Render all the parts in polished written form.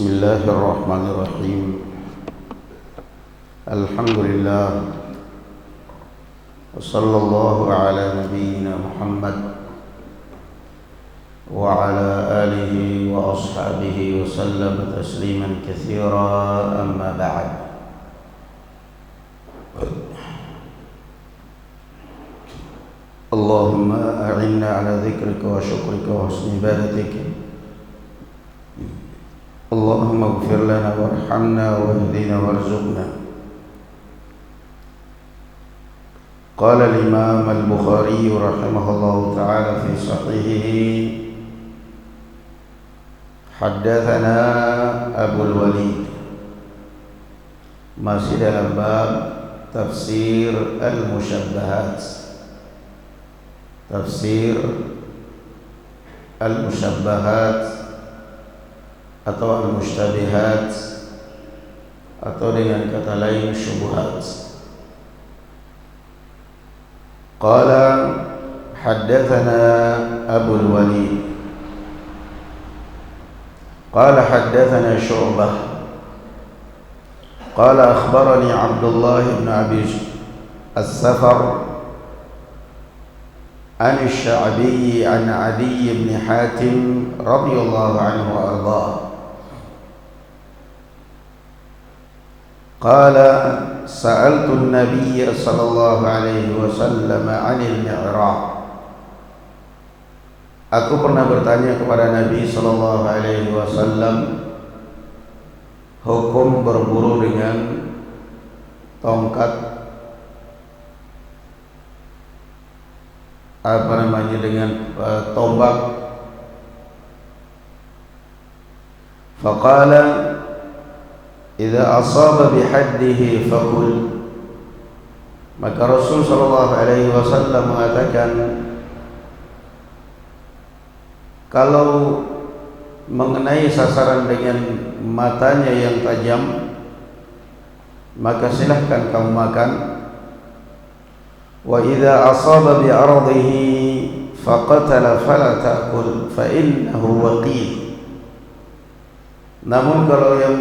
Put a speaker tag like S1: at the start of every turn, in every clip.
S1: Bismillahirrahmanirrahim. Alhamdulillah. Wassallallahu ala nabiyyina Muhammad wa ala alihi wa ashabihi wa sallam tasliman katsira, amma ba'd. Allahumma a'inna ala dzikrika wa syukrika wa husni ibadatika. Allahumma ighfir lana warhamna wahdina warzuqna. Qala al-Imam al-Bukhari rahimahullahu ta'ala fi sahihihi, haddatsana Abul Walid. Masih dalam bab tafsir al-musyabbahat. Tafsir al-musyabbahat atau al-mushtabihat, atau dengan kata lain syubhat. Qala haddatsana Abul Walid qala haddatsana Syu'bah qala akhbarani Abdullah ibn Abi as-Safar an asy-Sya'bi an Adi ibn Hatim radhiyallahu anhu wa ardhah. Qala sa'altu an-nabiy sallallahu alaihi wasallam 'anil mi'raj. Aku pernah bertanya kepada Nabi sallallahu alaihi wasallam hukum berburu dengan tongkat, dengan tombak. Faqala idza asaba bihaddihi faqul. Maka Rasul sallallahu alaihi wasallam mengatakan, kalau mengenai sasaran dengan matanya yang tajam, maka silahkan kamu makan. Wa idza asaba bi ardihi faqatala fala ta'kul fa innahu waqi. Namun kalau yang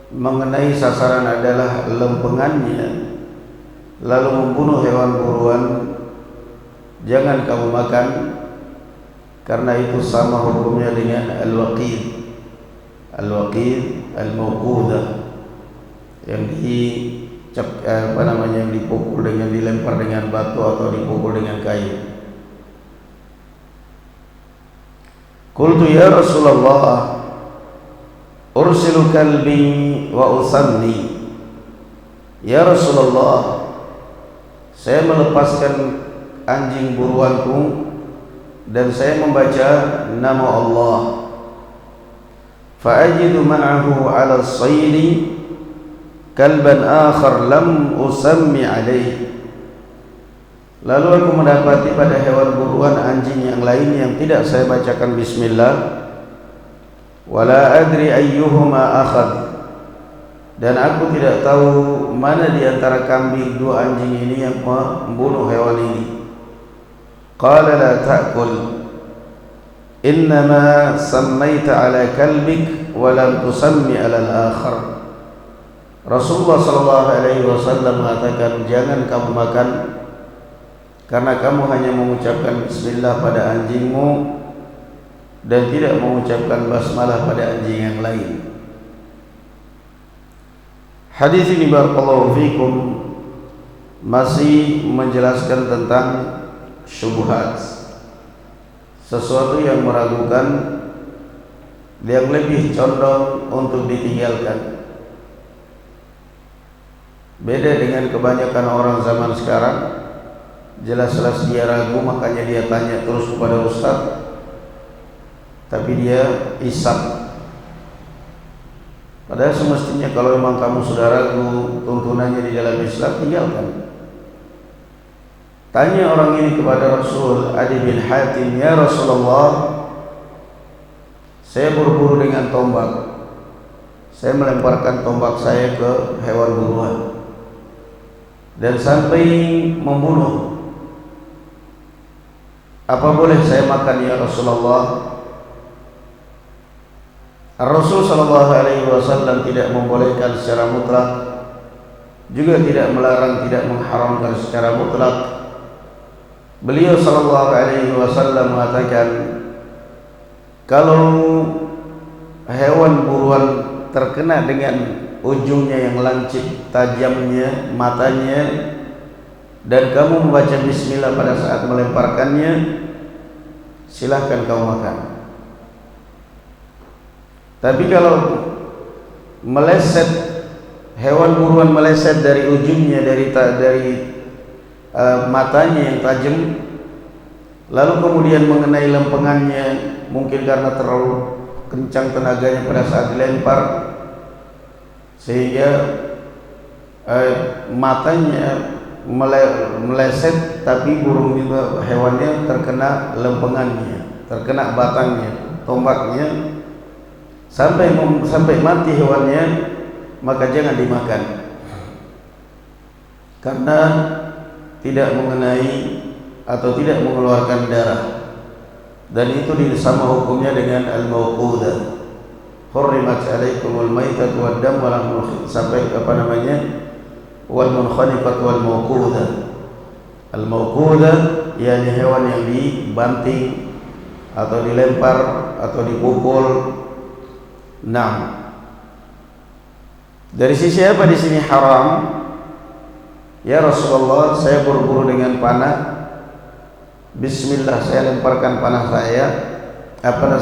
S1: mengenai sasaran adalah lempengannya, lalu membunuh hewan buruan, jangan kamu makan, karena itu sama hukumnya dengan al-waqid. Al-waqid al-mawqudah, yang yang dipukul dengan, dilempar dengan batu atau dipukul dengan kayu. Qultu ya Rasulullah, ursilu kalbi wa usanni. Ya Rasulullah, saya melepaskan anjing buruanku dan saya membaca nama Allah. Fa ajidu ma'ahu 'ala as-saydi kalban akhar lam usammi alaihi. Lalu aku mendapati pada hewan buruan anjing yang lain yang tidak saya bacakan bismillah. Wala adri ayyuhuma akhad, dan aku tidak tahu mana di antara kambing dua anjing ini yang membunuh hewan ini. Qala la ta'kul, innama sammaita ala kalbik wa lam tusammi ala al-akhar. Rasulullah sallallahu alaihi wasallam mengatakan, jangan kamu makan karena kamu hanya mengucapkan bismillah pada anjingmu dan tidak mengucapkan basmalah pada anjing yang lain. Hadis ini barakallahu fikum masih menjelaskan tentang syubhat, sesuatu yang meragukan, yang lebih condong untuk ditinggalkan. Beda dengan kebanyakan orang zaman sekarang, jelas-jelas dia ragu, makanya dia tanya terus kepada ustaz, tapi dia isap. Padahal semestinya kalau memang kamu sudah ragu tuntunannya di dalam Islam, tinggalkan. Tanya orang ini kepada Rasul, Adi bin Hatim, ya Rasulullah, saya berburu dengan tombak, saya melemparkan tombak saya ke hewan buruan dan sampai membunuh. Apa boleh saya makan ya Rasulullah? Rasul sallallahu alaihi wasallam tidak membolehkan secara mutlak, juga tidak melarang, tidak mengharamkan secara mutlak. Beliau sallallahu alaihi wasallam mengatakan, kalau hewan buruan terkena dengan ujungnya yang lancip, tajamnya matanya, dan kamu membaca bismillah pada saat melemparkannya, silahkan kau makan. Tapi kalau meleset, hewan buruan meleset dari ujungnya, dari matanya yang tajam, lalu kemudian mengenai lempengannya, mungkin karena terlalu kencang tenaganya pada saat dilempar, sehingga matanya meleset, tapi burung itu, hewannya terkena lempengannya, terkena batangnya, tombaknya, sampai mati hewannya, maka jangan dimakan, karena tidak mengenai atau tidak mengeluarkan darah, dan itu sama hukumnya dengan al-mauqudah. Hurrimat alaikumul maitatu wad dam sampai wal munkhaniqat wal mauqudah. Al-mauqudah yakni hewan yang dibanting atau dilempar atau dipukul. Nah, dari sisi apa di sini haram? Ya Rasulullah, saya buru-buru dengan panah, bismillah saya lemparkan panah saya,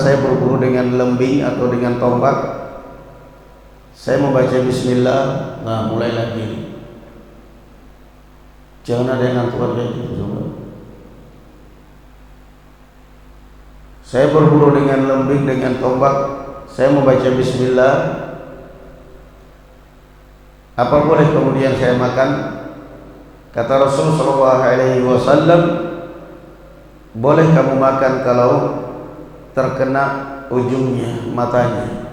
S1: saya buru-buru dengan lembing atau dengan tombak, saya membaca bismillah, nah mulai lagi. Jangan ada yang ngantuk kayak gitu, coba. Saya berburu dengan lembing, dengan tombak, saya membaca bismillah. Apa boleh kemudian saya makan? Kata Rasul sallallahu alaihi wasallam, boleh kamu makan kalau terkena ujungnya, matanya.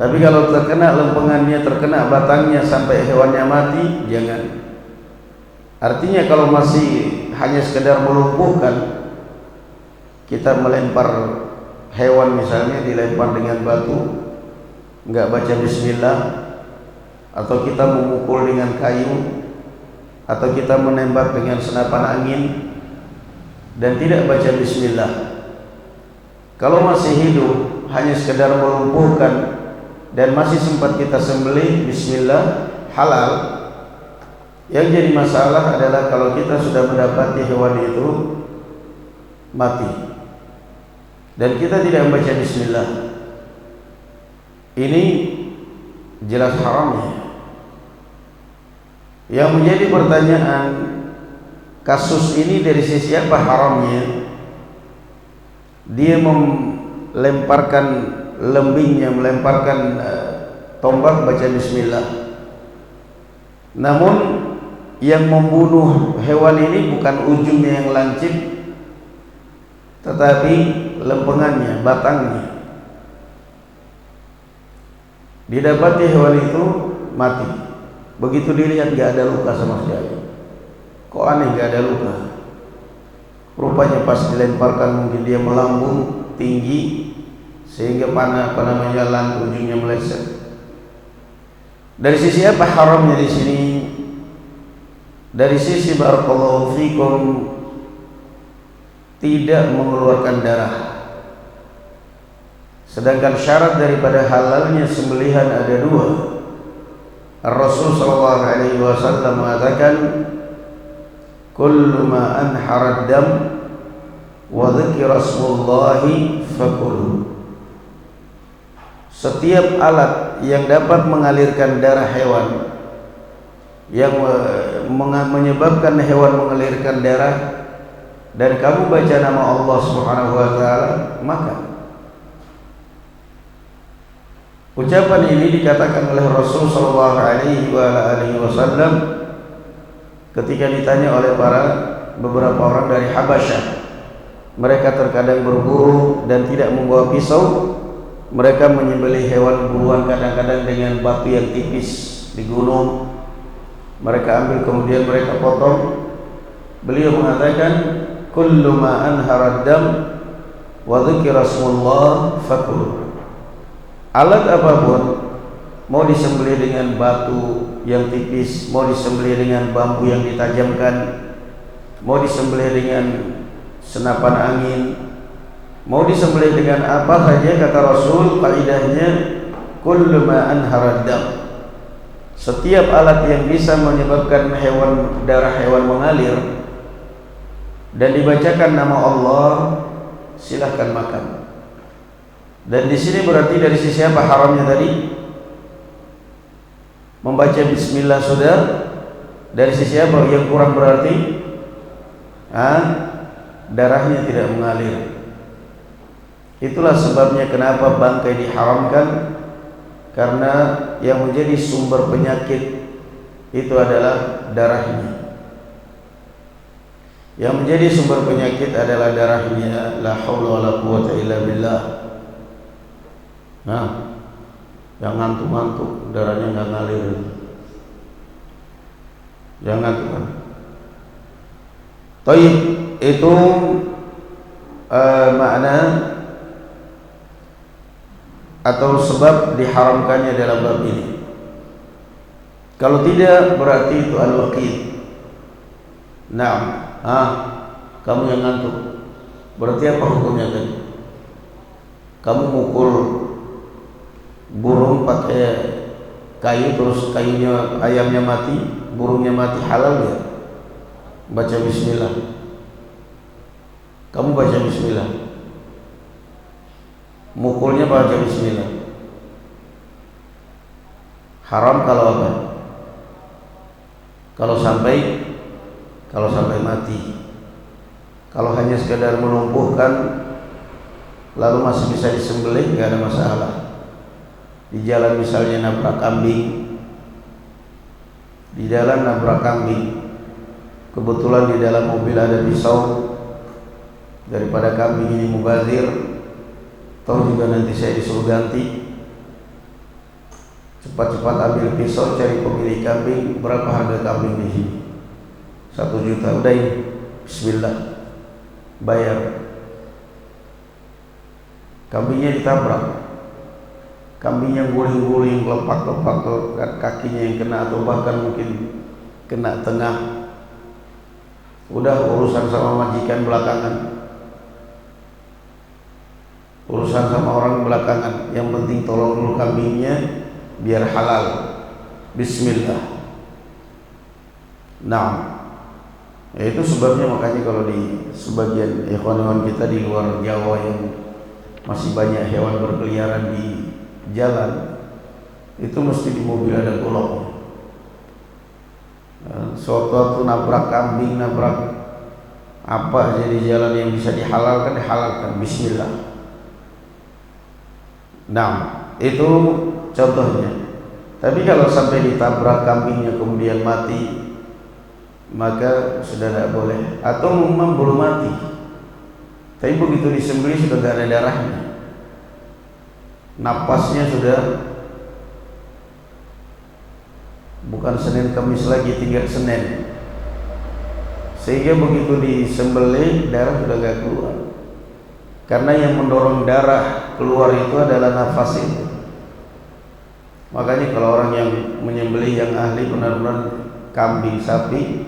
S1: Tapi kalau terkena lempengannya, terkena batangnya sampai hewannya mati, jangan. Artinya kalau masih hanya sekedar melumpuhkan, kita melempar hewan misalnya, dilempar dengan batu, enggak baca bismillah, atau kita memukul dengan kayu, atau kita menembak dengan senapan angin dan tidak baca bismillah. Kalau masih hidup, hanya sekedar melumpuhkan dan masih sempat kita sembelih, bismillah, halal. Yang jadi masalah adalah kalau kita sudah mendapati hewan itu mati dan kita tidak membaca bismillah, ini jelas haramnya. Yang menjadi pertanyaan, kasus ini dari sisi apa haramnya? Dia melemparkan lembingnya, melemparkan tombak, baca bismillah. Namun yang membunuh hewan ini bukan ujungnya yang lancip, tetapi lempengannya, batangnya. Didapati hewan itu mati. Begitu dilihat gak ada luka sama sekali. Kok aneh gak ada luka? Rupanya pas dilemparkan mungkin dia melambung tinggi sehingga ujungnya meleset. Dari sisi apa haramnya di sini? Dari sisi barakallahu fikum, tidak mengeluarkan darah. Sedangkan syarat daripada halalnya sembelihan ada dua. Rasul sallallahu alaihi wasallam mengatakan, kullu ma anhara dam wa dzikra rasulullahi fakul. Setiap alat yang dapat mengalirkan darah hewan, yang menyebabkan hewan mengalirkan darah, dan kamu baca nama Allah Subhanahu wa taala, maka ucapan ini dikatakan oleh Rasul sallallahu alaihi wasallam ketika ditanya oleh beberapa orang dari Habasyah. Mereka terkadang berburu dan tidak membawa pisau. Mereka menyembelih hewan buruan kadang-kadang dengan batu yang tipis di gunung. Mereka ambil kemudian mereka potong. Beliau mengatakan, kullu ma anhara dam wa dzikra smullah fakul. Alat apapun, mau disembelih dengan batu yang tipis, mau disembelih dengan bambu yang ditajamkan, mau disembelih dengan senapan angin, mau disembelih dengan apa saja, kata Rasul, faidahnya kullu ma anhara dam. Setiap alat yang bisa menyebabkan darah hewan mengalir dan dibacakan nama Allah, silahkan makan. Dan di sini berarti dari sisi apa haramnya tadi? Membaca bismillah sudah. Dari sisi apa yang kurang berarti? Darahnya tidak mengalir. Itulah sebabnya kenapa bangkai diharamkan, karena yang menjadi sumber penyakit itu adalah darahnya. Yang menjadi sumber penyakit adalah darahnya. La haula wala quwwata illa billah. Yang ngantuk-ngantuk darahnya nggak ngalir. Jangan tuh. Taib itu makna atau sebab diharamkannya dalam bab ini. Kalau tidak berarti itu al-waqid. Kamu yang ngantuk. Berarti apa hukumnya tadi? Kamu mukul burung pakai kayu, terus ayamnya mati, burungnya mati, halal ya? Baca bismillah. Kamu baca bismillah. Mukulnya baca bismillah. Haram kalau apa? Kalau sampai mati. Kalau hanya sekadar melumpuhkan lalu masih bisa disembelih, nggak ada masalah. Di jalan misalnya nabrak kambing, kebetulan di dalam mobil ada pisau, daripada kambing ini mubazir, tahu juga nanti saya disuruh ganti, cepat-cepat ambil pisau, cari pemilik kambing. Berapa harga kambing di sini? 1 juta. Udah ini, bismillah, bayar. Kambingnya ditabrak, kambingnya guling-guling, lepak-lepak, kakinya yang kena atau bahkan mungkin kena tengah. Udah urusan sama majikan belakangan, urusan sama orang belakangan. Yang penting tolong dulu kambingnya biar halal. Bismillah. Itu sebabnya makanya kalau di sebagian ikhwan-ikhwan kita di luar Jawa yang masih banyak hewan berkeliaran di jalan, itu mesti di mobil ada golok. Suatu nabrak kambing, nabrak apa aja di jalan yang bisa dihalalkan, bismillah. Itu contohnya. Tapi kalau sampai ditabrak kambingnya kemudian mati, maka sudah tidak boleh. Atau memang belum mati, tapi begitu disembelih sudah tidak ada darahnya, napasnya sudah bukan Senin Kamis lagi, tinggal Senin, sehingga begitu disembelih darah sudah tidak keluar. Karena yang mendorong darah keluar itu adalah nafas itu. Makanya kalau orang yang menyembelih, yang ahli benar-benar kambing, sapi,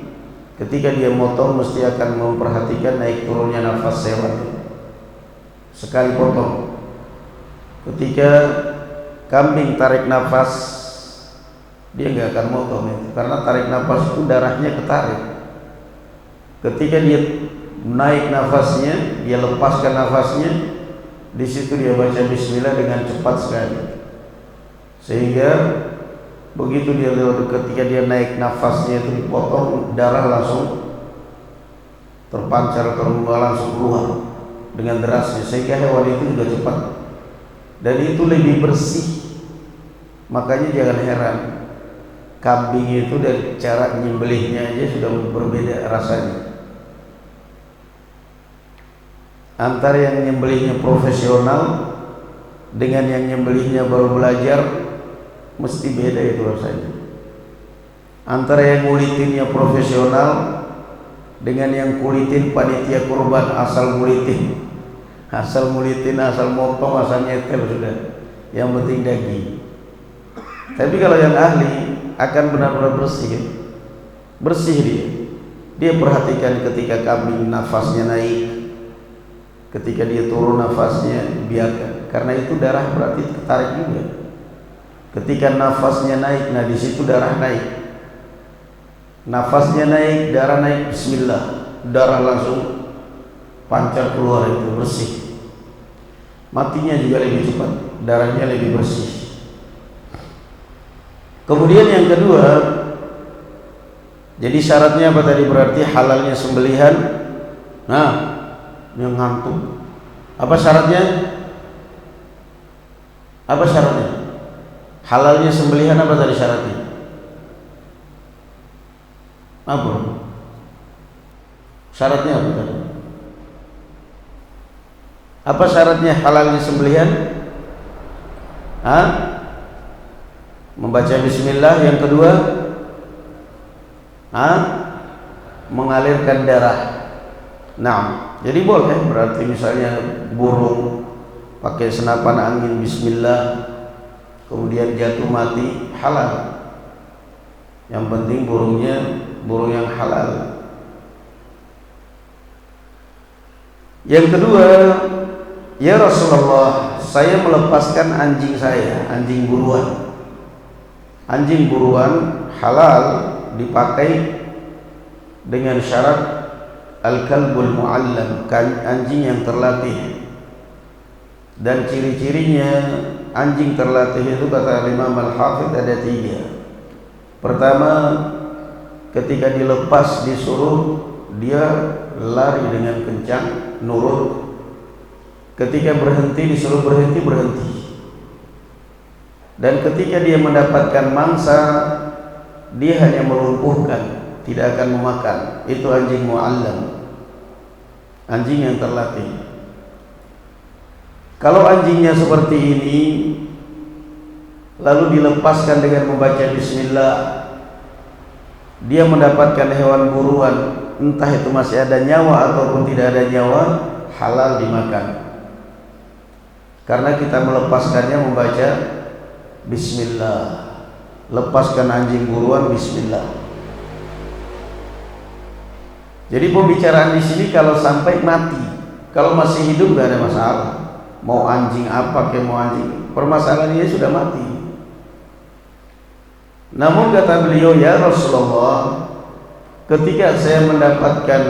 S1: ketika dia motong mesti akan memperhatikan naik turunnya nafas hewan sekali potong. Ketika kambing tarik nafas, dia nggak akan motong itu, karena tarik nafas itu darahnya ketarik. Ketika dia naik nafasnya, dia lepaskan nafasnya, di situ dia baca bismillah dengan cepat sekali, sehingga begitu ketika dia naik nafasnya itu dipotong, darah langsung terpancar, langsung keluar dengan derasnya, sehingga hewan itu juga cepat dan itu lebih bersih. Makanya jangan heran, kambing itu dari cara menyembelihnya aja sudah berbeda rasanya. Antara yang nyembelihnya profesional dengan yang nyembelihnya baru belajar, mesti beda itu rasanya. Antara yang ngulitinnya profesional dengan yang kulitin panitia kurban asal ngulitin, Asal mulitin, asal motong, asal nyetel sudah. Yang penting daging. Tapi kalau yang ahli akan benar-benar bersih. Bersih dia. Dia perhatikan ketika kambing nafasnya naik, ketika dia turun nafasnya biarkan. Karena itu darah berarti ketarik juga. Ketika nafasnya naik, nah di situ darah naik. Nafasnya naik, darah naik, bismillah, darah langsung pancar keluar, itu bersih. Matinya juga lebih cepat, darahnya lebih bersih. Kemudian yang kedua, jadi syaratnya apa tadi? Berarti halalnya sembelihan. Nah, yang ngantuk. Apa syaratnya? Apa syaratnya? Halalnya sembelihan apa tadi syaratnya? Apa? Syaratnya apa tadi? Apa syaratnya halalnya sembelihan? Hah? Membaca bismillah. Yang kedua, mengalirkan darah. Nah, jadi boleh. Berarti misalnya burung pakai senapan angin bismillah, kemudian jatuh mati, halal. Yang penting burungnya burung yang halal. Yang kedua, ya Rasulullah, saya melepaskan anjing saya, anjing buruan. Anjing buruan halal dipakai dengan syarat al-kalbul mu'allam, anjing yang terlatih. Dan ciri-cirinya anjing terlatih itu kata Imam Al-Hafidh ada 3. Pertama, ketika dilepas disuruh dia lari dengan kencang, nurut. Ketika berhenti disuruh berhenti, berhenti. Dan ketika dia mendapatkan mangsa, dia hanya melumpuhkan, tidak akan memakan. Itu anjing mu'allam, anjing yang terlatih. Kalau anjingnya seperti ini lalu dilepaskan dengan membaca bismillah, dia mendapatkan hewan buruan, entah itu masih ada nyawa ataupun tidak ada nyawa, halal dimakan. Karena kita melepaskannya membaca bismillah. Lepaskan anjing buruan, bismillah. Jadi pembicaraan di sini kalau sampai mati, kalau masih hidup gak ada masalah. Mau anjing apa kayak mau anjing, permasalahannya sudah mati. Namun kata beliau, ya Rasulullah, ketika saya mendapatkan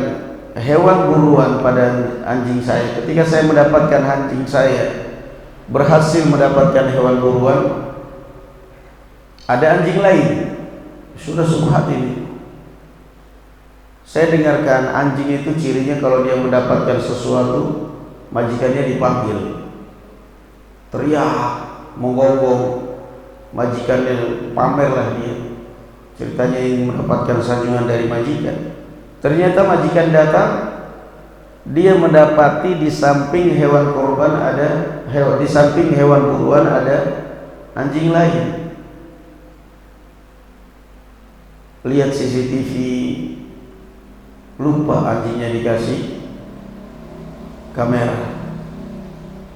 S1: hewan buruan pada anjing saya, ketika saya mendapatkan anjing saya berhasil mendapatkan hewan buruan, ada anjing lain, sudah subhat ini. Saya dengarkan anjing itu cirinya kalau dia mendapatkan sesuatu, majikannya dipanggil, teriak, menggonggong. Majikannya pamerlah dia, ceritanya ingin mendapatkan sanjungan dari majikan. Ternyata majikan datang, dia mendapati di samping hewan korban ada di samping hewan buruan ada anjing lain. Lihat CCTV, lupa anjingnya dikasih kamera.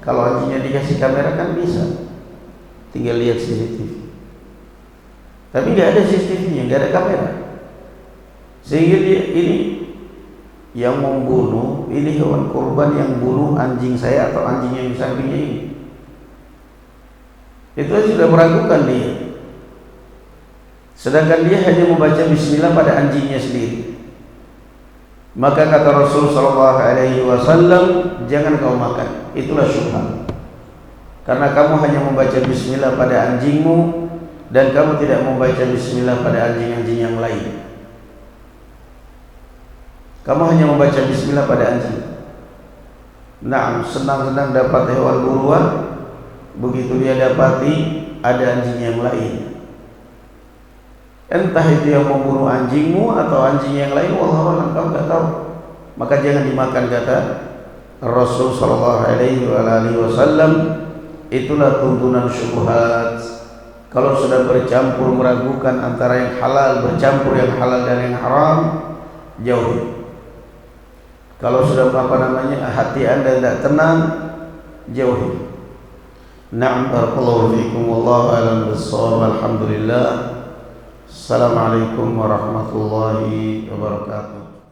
S1: Kalau anjingnya dikasih kamera kan bisa, tinggal lihat CCTV. Tapi nggak ada CCTV-nya, nggak ada kamera, sehingga dia ini yang membunuh, ini hewan kurban yang bunuh anjing saya atau anjing yang di sampingnya ini. Itu sudah meragukan dia. Sedangkan dia hanya membaca bismillah pada anjingnya sendiri. Maka kata Rasul sallallahu alaihi wasallam, jangan kau makan. Itulah syubhat. Karena kamu hanya membaca bismillah pada anjingmu dan kamu tidak membaca bismillah pada anjing-anjing yang lain. Kamu hanya membaca bismillah pada anjing. Nah, senang-senang dapat hewan buruan, begitu dia dapati ada anjing yang lain. Entah itu yang membunuh anjingmu atau anjing yang lain, wallahu a'lam, kamu enggak tahu. Maka jangan dimakan, kata Rasul sallallahu alaihi wasallam. Itulah tuntunan syubhat. Kalau sudah bercampur meragukan antara yang halal, bercampur yang halal dan yang haram, jauhi. Kalau sudah hati Anda tidak tenang, jauhi. Na'am, barakallahu fiikum, wallahu a'lam bissawab. Alhamdulillah. Assalamualaikum warahmatullahi wabarakatuh.